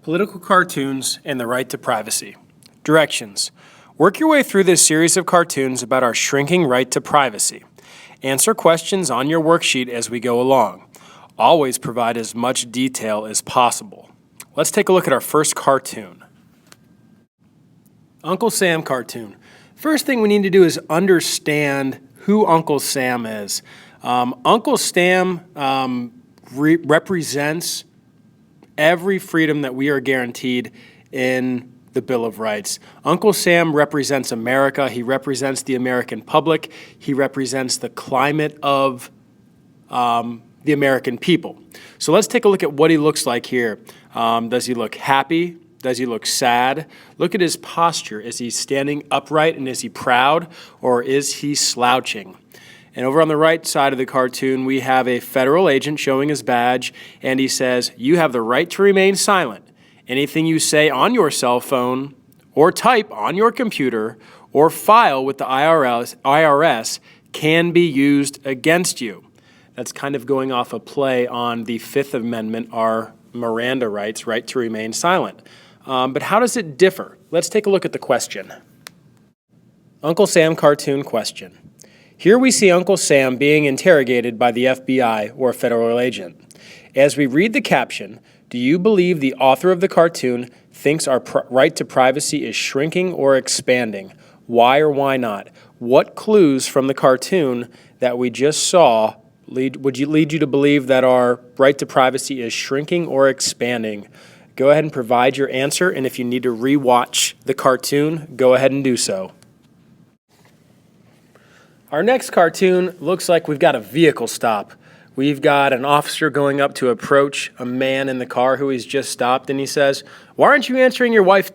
Political cartoons and the right to privacy. Directions. Work your way through this series of cartoons about our shrinking right to privacy. Answer questions on your worksheet as we go along. Always provide as much detail as possible. Let's take a look at our first cartoon. Uncle Sam cartoon. First thing we need to do is understand who Uncle Sam is. Uncle Sam represents every freedom that we are guaranteed in the Bill of Rights. Uncle Sam represents America. He represents the American public. He represents the climate of the American people. So let's take a look at what he looks like here. Does he look happy? Does he look sad? Look at his posture. Is he standing upright and is he proud, or is he slouching? And over on the right side of the cartoon, we have a federal agent showing his badge, and he says, "You have the right to remain silent. Anything you say on your cell phone or type on your computer or file with the IRS can be used against you." That's kind of going off a play on the Fifth Amendment, our Miranda rights, right to remain silent. But how does it differ? Let's take a look at the question. Uncle Sam cartoon question. Here we see Uncle Sam being interrogated by the FBI or a federal agent. As we read the caption, do you believe the author of the cartoon thinks our right to privacy is shrinking or expanding? Why or why not? What clues from the cartoon that we just saw would lead you to believe that our right to privacy is shrinking or expanding? Go ahead and provide your answer, and if you need to rewatch the cartoon, go ahead and do so. Our next cartoon looks like we've got a vehicle stop. We've got an officer going up to approach a man in the car who he's just stopped, and he says, "Why aren't you answering your wife's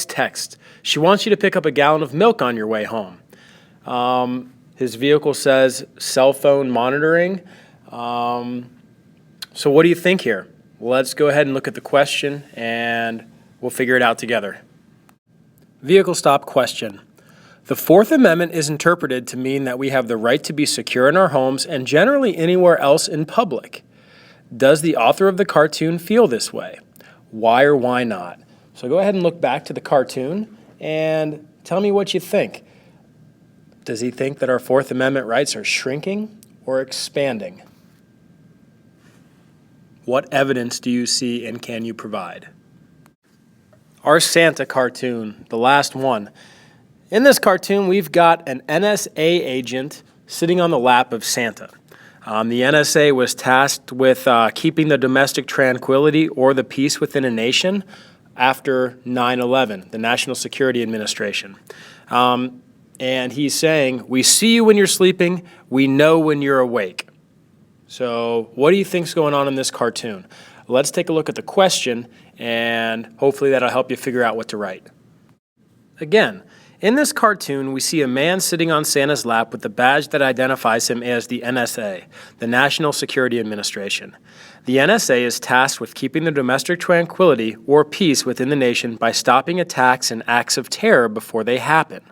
text? She wants you to pick up a gallon of milk on your way home." His vehicle says cell phone monitoring. So what do you think here? Let's go ahead and look at the question, and we'll figure it out together. Vehicle stop question. The Fourth Amendment is interpreted to mean that we have the right to be secure in our homes and generally anywhere else in public. Does the author of the cartoon feel this way? Why or why not? So go ahead and look back to the cartoon and tell me what you think. Does he think that our Fourth Amendment rights are shrinking or expanding? What evidence do you see and can you provide? Our Santa cartoon, the last one. In this cartoon, we've got an NSA agent sitting on the lap of Santa. The NSA was tasked with keeping the domestic tranquility or the peace within a nation after 9/11, the National Security Administration. And he's saying, "We see you when you're sleeping, we know when you're awake." So what do you think's going on in this cartoon? Let's take a look at the question, and hopefully that'll help you figure out what to write. Again, in this cartoon, we see a man sitting on Santa's lap with the badge that identifies him as the NSA, the National Security Administration. The NSA is tasked with keeping the domestic tranquility or peace within the nation by stopping attacks and acts of terror before they happen.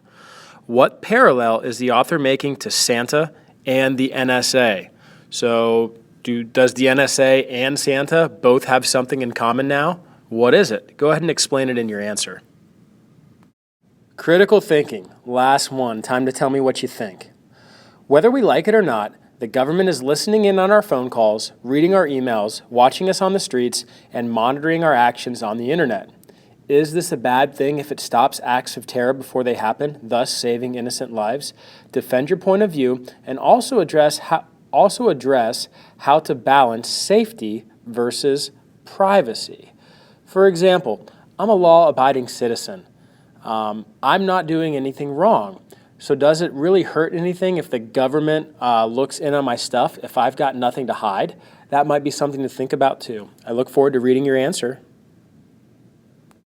What parallel is the author making to Santa and the NSA? So does the NSA and Santa both have something in common now? What is it? Go ahead and explain it in your answer. Critical thinking, last one. Time to tell me what you think. Whether we like it or not, the government is listening in on our phone calls, reading our emails, watching us on the streets, and monitoring our actions on the internet. Is this a bad thing if it stops acts of terror before they happen, thus saving innocent lives? Defend your point of view and also address how to balance safety versus privacy. For example, I'm a law-abiding citizen. I'm not doing anything wrong. So does it really hurt anything if the government looks in on my stuff if I've got nothing to hide? That might be something to think about too. I look forward to reading your answer.